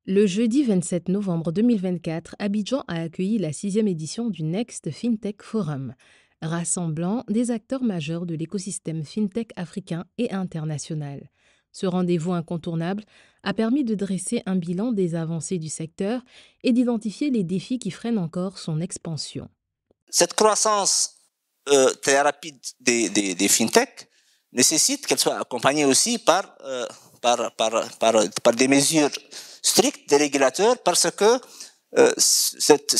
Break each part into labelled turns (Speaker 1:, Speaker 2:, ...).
Speaker 1: Le jeudi 27 novembre 2024, Abidjan a accueilli la 6e édition du Next FinTech Forum, rassemblant des acteurs majeurs de l'écosystème FinTech africain et international. Ce rendez-vous incontournable a permis de dresser un bilan des avancées du secteur et d'identifier les défis qui freinent encore son expansion.
Speaker 2: Cette croissance très rapide des FinTech nécessite qu'elle soit accompagnée aussi par des mesures strictes des régulateurs, parce que cette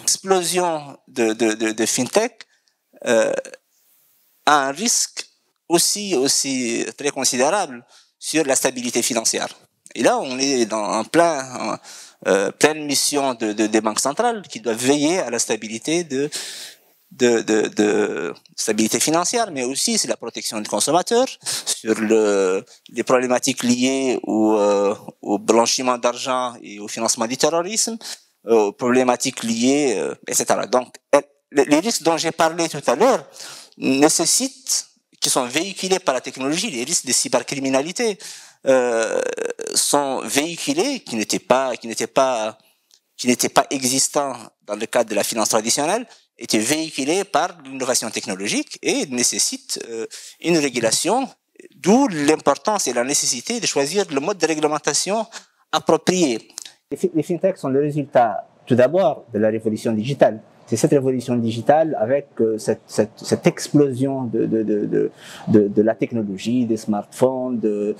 Speaker 2: explosion de FinTech a un risque aussi très considérable sur la stabilité financière. Et là, on est en pleine mission des banques centrales qui doivent veiller à la stabilité stabilité financière, mais aussi sur la protection du consommateur, sur les problématiques liées au blanchiment d'argent et au financement du terrorisme, aux problématiques liées, etc. Donc, les risques dont j'ai parlé tout à l'heure qui sont véhiculés par la technologie, les risques de cybercriminalité sont véhiculés, qui n'étaient pas existants dans le cadre de la finance traditionnelle, étaient véhiculés par l'innovation technologique et nécessitent une régulation, d'où l'importance et la nécessité de choisir le mode de réglementation approprié.
Speaker 3: Les fintechs sont le résultat, tout d'abord, de la révolution digitale. C'est cette révolution digitale avec cette explosion de la technologie, des smartphones, de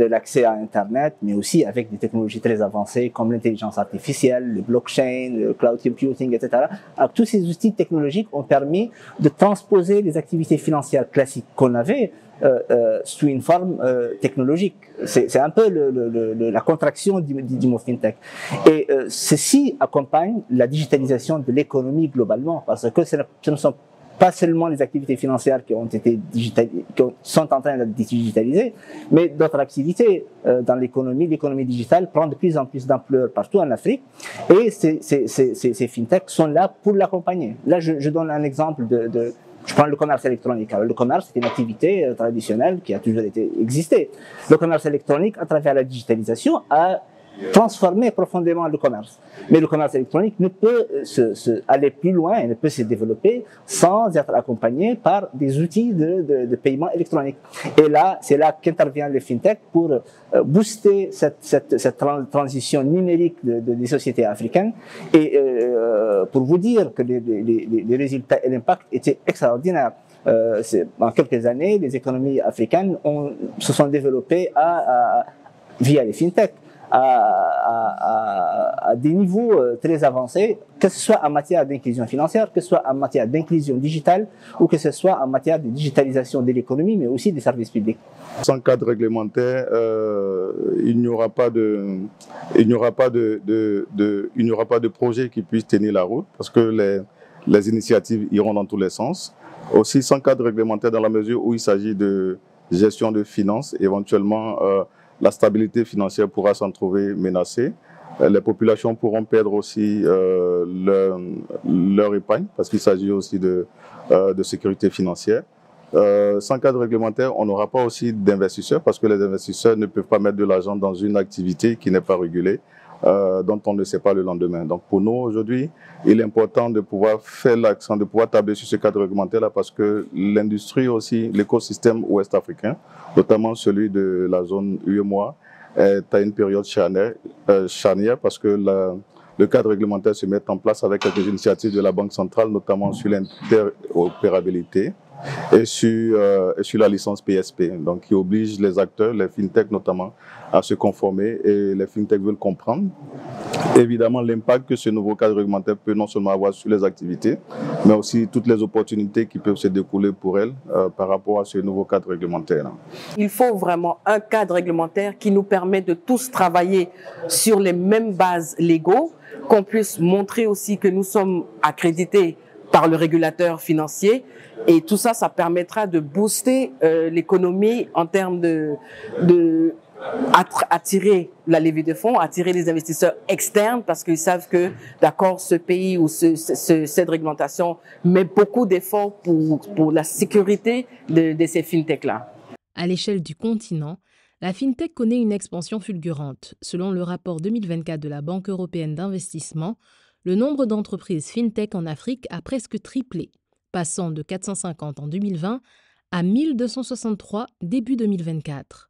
Speaker 3: l'accès à Internet, mais aussi avec des technologies très avancées comme l'intelligence artificielle, le blockchain, le cloud computing, etc. Alors, tous ces outils technologiques ont permis de transposer les activités financières classiques qu'on avait sous une forme technologique. C'est un peu la contraction du mot fintech. Et ceci accompagne la digitalisation de l'économie globalement, parce que ce ne sont pas seulement les activités financières qui sont en train d'être digitalisées, mais d'autres activités dans l'économie. L'économie digitale prend de plus en plus d'ampleur partout en Afrique, et ces fintechs sont là pour l'accompagner. Là, je donne un exemple je prends le commerce électronique. Alors, le commerce, c'est une activité traditionnelle qui a toujours existé. Le commerce électronique, à travers la digitalisation, a transformé profondément le commerce. Mais le commerce électronique ne peut aller plus loin et ne peut se développer sans être accompagné par des outils de paiement électronique. Et là, c'est là qu'intervient le FinTech pour booster cette transition numérique des sociétés africaines. Et pour vous dire que les résultats et l'impact étaient extraordinaires. En quelques années, les économies africaines se sont développées via les FinTech. À des niveaux très avancés, que ce soit en matière d'inclusion financière, que ce soit en matière d'inclusion digitale, ou que ce soit en matière de digitalisation de l'économie, mais aussi des services publics.
Speaker 4: Sans cadre réglementaire, il n'y aura pas de projet qui puisse tenir la route, parce que les initiatives iront dans tous les sens. Aussi, sans cadre réglementaire, dans la mesure où il s'agit de gestion de finances, éventuellement, la stabilité financière pourra s'en trouver menacée. Les populations pourront perdre aussi leur épargne, parce qu'il s'agit aussi de sécurité financière. Sans cadre réglementaire, on n'aura pas aussi d'investisseurs, parce que les investisseurs ne peuvent pas mettre de l'argent dans une activité qui n'est pas régulée, dont on ne sait pas le lendemain. Donc pour nous, aujourd'hui, il est important de pouvoir faire l'accent, de pouvoir tabler sur ce cadre réglementaire-là, parce que l'industrie aussi, l'écosystème ouest-africain, notamment celui de la zone UEMOA, est à une période charnière, parce que le cadre réglementaire se met en place avec quelques initiatives de la Banque centrale, notamment sur l'interopérabilité et sur la licence PSP, donc qui oblige les acteurs, les fintechs notamment, à se conformer, et les fintechs veulent comprendre évidemment l'impact que ce nouveau cadre réglementaire peut non seulement avoir sur les activités, mais aussi toutes les opportunités qui peuvent se découler pour elles par rapport à ce nouveau cadre réglementaire.
Speaker 5: Il faut vraiment un cadre réglementaire qui nous permet de tous travailler sur les mêmes bases légaux, qu'on puisse montrer aussi que nous sommes accrédités par le régulateur financier, et tout ça, ça permettra de booster l'économie en termes de attirer la levée de fonds, attirer les investisseurs externes, parce qu'ils savent que, d'accord, ce pays ou cette réglementation met beaucoup d'efforts pour la sécurité de ces fintechs-là.
Speaker 1: À l'échelle du continent, La FinTech connaît une expansion fulgurante. Selon le rapport 2024 de la Banque européenne d'investissement, le nombre d'entreprises FinTech en Afrique a presque triplé, passant de 450 en 2020 à 1263 début 2024.